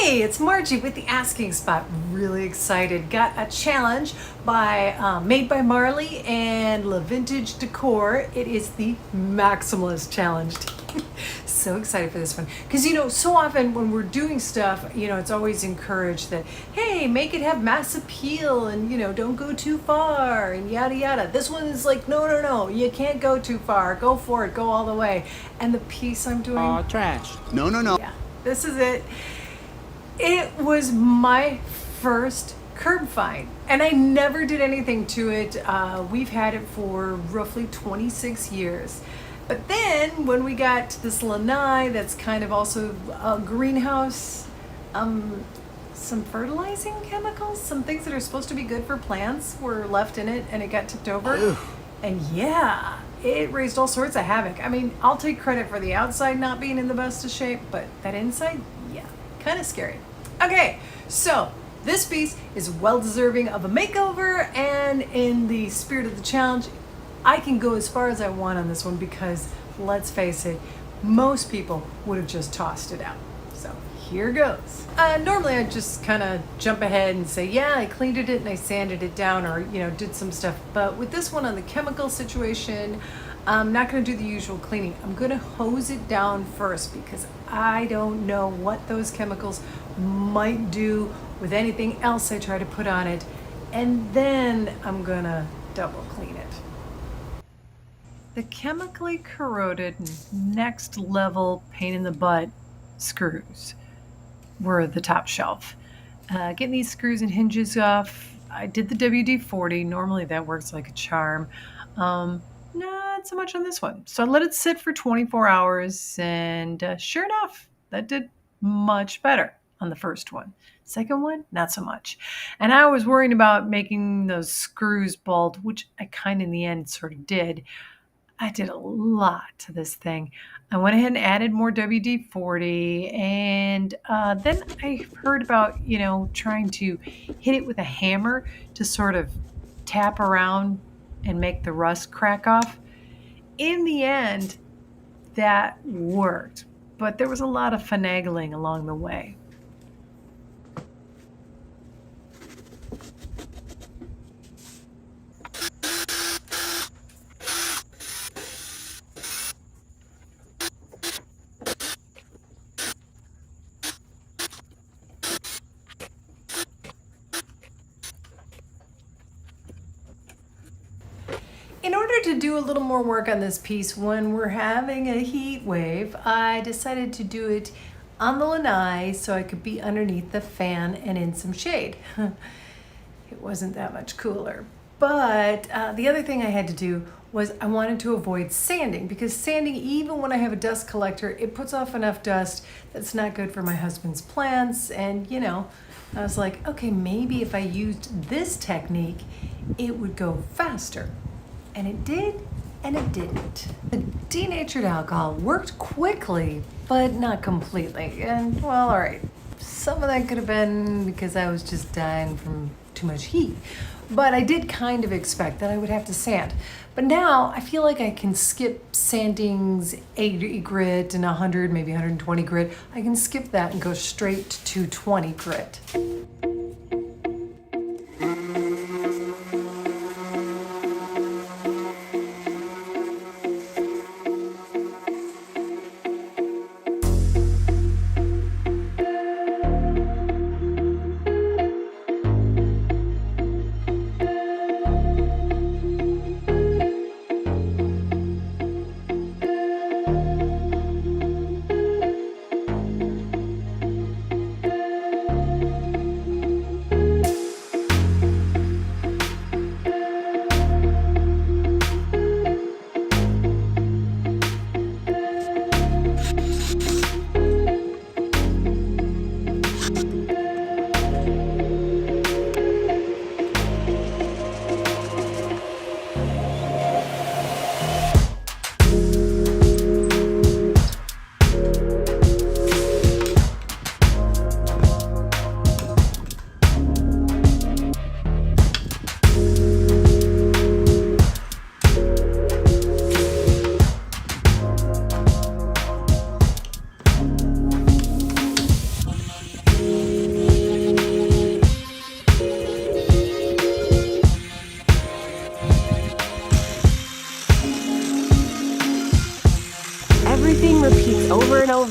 Hey, it's Margie with the Asking Spot. Really excited. Got a challenge made by Marley and LaVintage Décor. It is the Maximalist challenge. So excited for this one because so often when we're doing stuff, it's always encouraged that, hey, make it have mass appeal and don't go too far and yada yada. This one is like, no, you can't go too far. Go for it. Go all the way. And the piece I'm doing, Trash. No. yeah, this is it. It was my first curb find, and I never did anything to it. We've had it for roughly 26 years. But then when we got to this lanai that's kind of also a greenhouse, some fertilizing chemicals, some things that are supposed to be good for plants were left in it, and it got tipped over. Ew. And yeah, it raised all sorts of havoc. I mean, I'll take credit for the outside not being in the best of shape, but that inside, yeah, kind of scary. Okay, so this piece is well deserving of a makeover, and in the spirit of the challenge, I can go as far as I want on this one because, let's face it, most people would have just tossed it out. So here goes. Normally I'd just kind of jump ahead and say, yeah, I cleaned it and I sanded it down, or did some stuff. But with this one on the chemical situation, I'm not going to do the usual cleaning. I'm going to hose it down first because I don't know what those chemicals might do with anything else I try to put on it. And then I'm going to double clean it. The chemically corroded next level pain in the butt screws were the top shelf. Getting these screws and hinges off, I did the WD-40. Normally that works like a charm. Not so much on this one. So I let it sit for 24 hours, and sure enough, that did much better on the first one. Second one, not so much. And I was worrying about making those screws bolt, which I kind of in the end sort of did. I did a lot to this thing. I went ahead and added more WD-40, and then I heard about, trying to hit it with a hammer to sort of tap around and make the rust crack off. In the end, that worked, but there was a lot of finagling along the way. In order to do a little more work on this piece when we're having a heat wave, I decided to do it on the lanai so I could be underneath the fan and in some shade. It wasn't that much cooler. But the other thing I had to do was I wanted to avoid sanding, because sanding, even when I have a dust collector, it puts off enough dust that's not good for my husband's plants. And I was like, okay, maybe if I used this technique, it would go faster. And it did, and it didn't. The denatured alcohol worked quickly, but not completely. And well, all right, some of that could have been because I was just dying from too much heat. But I did kind of expect that I would have to sand. But now I feel like I can skip sanding's 80 grit and 100, maybe 120 grit. I can skip that and go straight to 220 grit.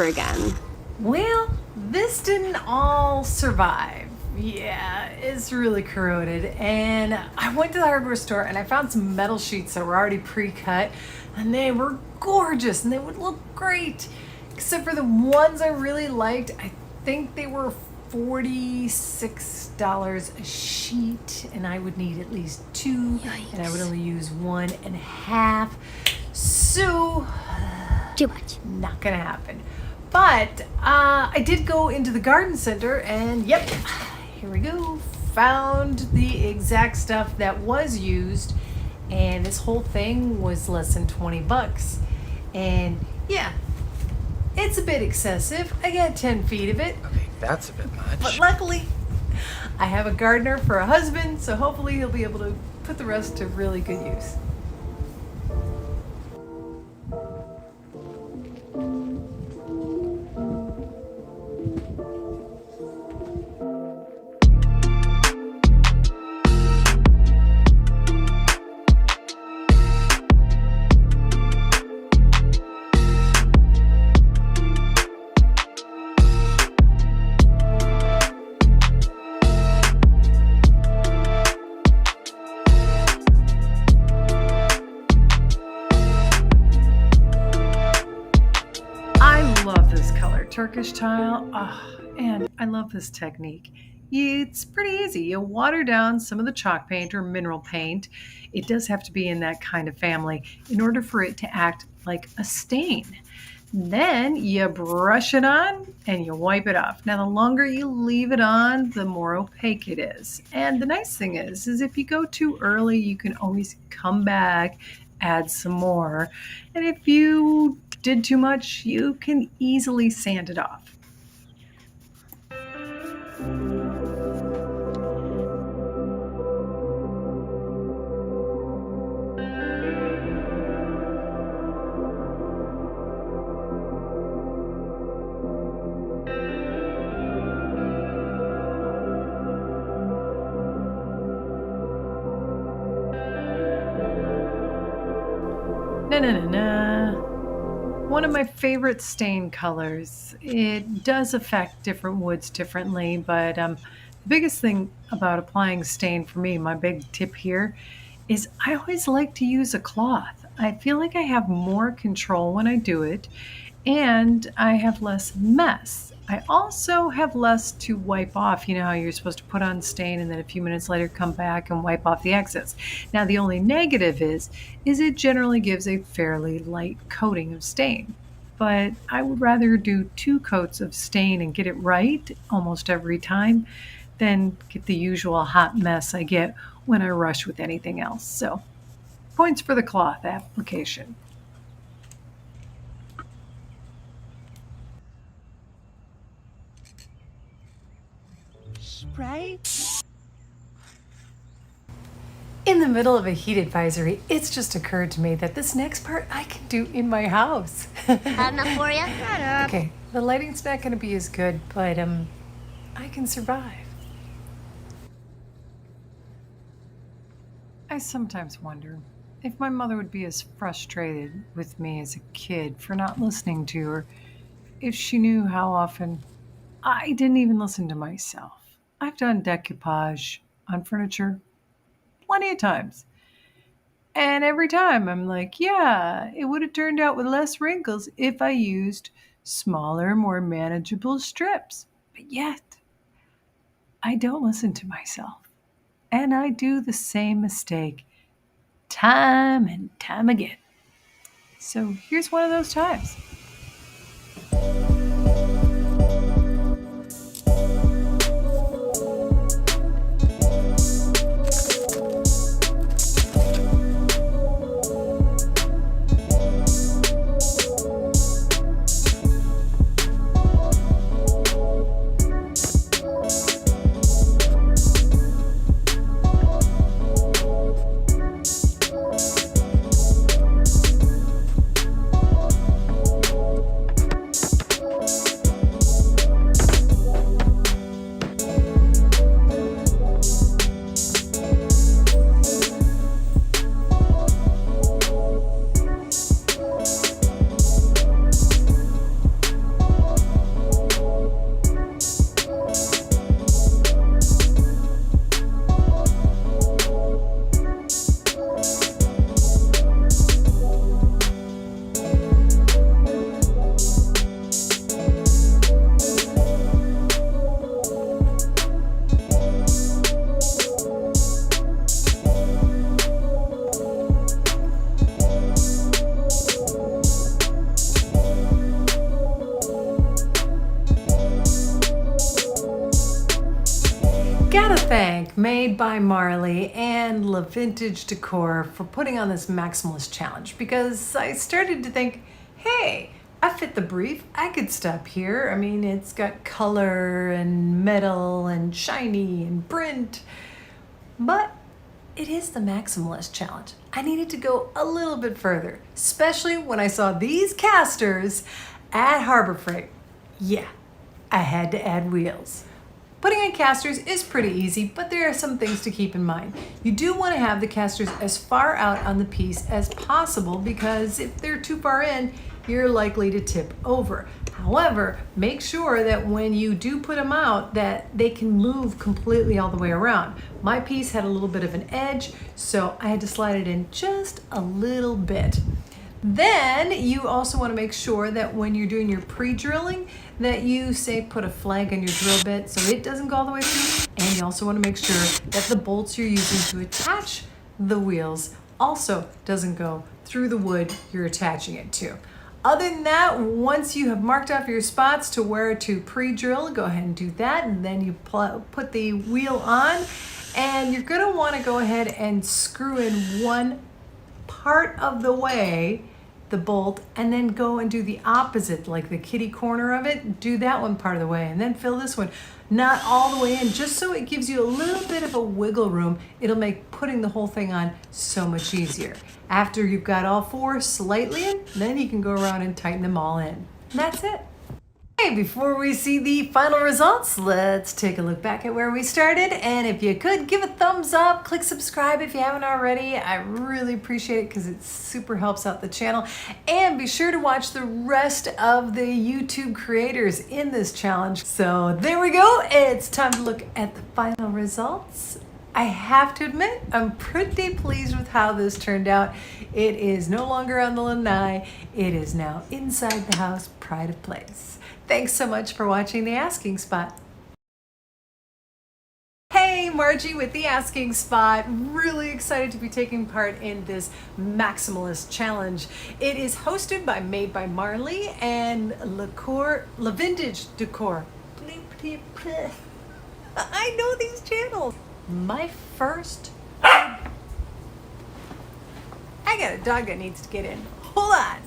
over again. Well, this didn't all survive. Yeah, it's really corroded. And I went to the hardware store and I found some metal sheets that were already pre-cut, and they were gorgeous and they would look great. Except for the ones I really liked, I think they were $46 a sheet, and I would need at least 2. Yikes. And I would only use 1.5. So, Too much. not gonna happen. But I did go into the garden center and yep, here we go. Found the exact stuff that was used, and this whole thing was less than 20 bucks. And yeah, it's a bit excessive. I got 10 feet of it. Okay, that's a bit much. But luckily, I have a gardener for a husband, so hopefully he'll be able to put the rest to really good use. Turkish tile. Oh, and I love this technique. It's pretty easy. You water down some of the chalk paint or mineral paint. It does have to be in that kind of family in order for it to act like a stain. Then you brush it on and you wipe it off. Now, the longer you leave it on, the more opaque it is. And the nice thing is if you go too early, you can always come back, add some more. And if you did too much, you can easily sand it off. One of my favorite stain colors. It does affect different woods differently, but the biggest thing about applying stain for me, my big tip here, is I always like to use a cloth. I feel like I have more control when I do it, and I have less mess. I also have less to wipe off. You know how you're supposed to put on stain and then a few minutes later come back and wipe off the excess. Now, the only negative is it generally gives a fairly light coating of stain. But I would rather do 2 coats of stain and get it right almost every time than get the usual hot mess I get when I rush with anything else. So, points for the cloth application. Spray? In the middle of a heat advisory, it's just occurred to me that this next part I can do in my house. Had enough for you? Okay, the lighting's not going to be as good, but I can survive. I sometimes wonder if my mother would be as frustrated with me as a kid for not listening to her, if she knew how often I didn't even listen to myself. I've done decoupage on furniture plenty of times. And every time I'm like, yeah, it would have turned out with less wrinkles if I used smaller, more manageable strips. But yet, I don't listen to myself. And I do the same mistake time and time again. So here's one of those times. Gotta thank Made by Marley and LaVintage Décor for putting on this Maximalist challenge, because I started to think, hey, I fit the brief. I could stop here. I mean, it's got color and metal and shiny and print, but it is the Maximalist challenge. I needed to go a little bit further, especially when I saw these casters at Harbor Freight. Yeah, I had to add wheels. Putting on casters is pretty easy, but there are some things to keep in mind. You do want to have the casters as far out on the piece as possible, because if they're too far in, you're likely to tip over. However, make sure that when you do put them out, that they can move completely all the way around. My piece had a little bit of an edge, so I had to slide it in just a little bit. Then you also want to make sure that when you're doing your pre-drilling, that you put a flag on your drill bit so it doesn't go all the way through. And you also want to make sure that the bolts you're using to attach the wheels also doesn't go through the wood you're attaching it to. Other than that, once you have marked off your spots to where to pre-drill, go ahead and do that, and then you put the wheel on, and you're going to want to go ahead and screw in one part of the way, the bolt, and then go and do the opposite, like the kitty corner of it. Do that one part of the way, and then fill this one not all the way in, just so it gives you a little bit of a wiggle room. It'll make putting the whole thing on so much easier. After you've got all four slightly in, then you can go around and tighten them all in. And that's it. Hey, before we see the final results, let's take a look back at where we started. And if you could, give a thumbs up, click subscribe if you haven't already. I really appreciate it because it super helps out the channel. And be sure to watch the rest of the YouTube creators in this challenge. So there we go. It's time to look at the final results. I have to admit, I'm pretty pleased with how this turned out. It is no longer on the lanai. It is now inside the house, pride of place. Thanks so much for watching The Asking Spot. Hey, Margie with The Asking Spot. Really excited to be taking part in this Maximalist challenge. It is hosted by Made by Marley and LaVintage Décor. I know these channels. My first... I got a dog that needs to get in. Hold on.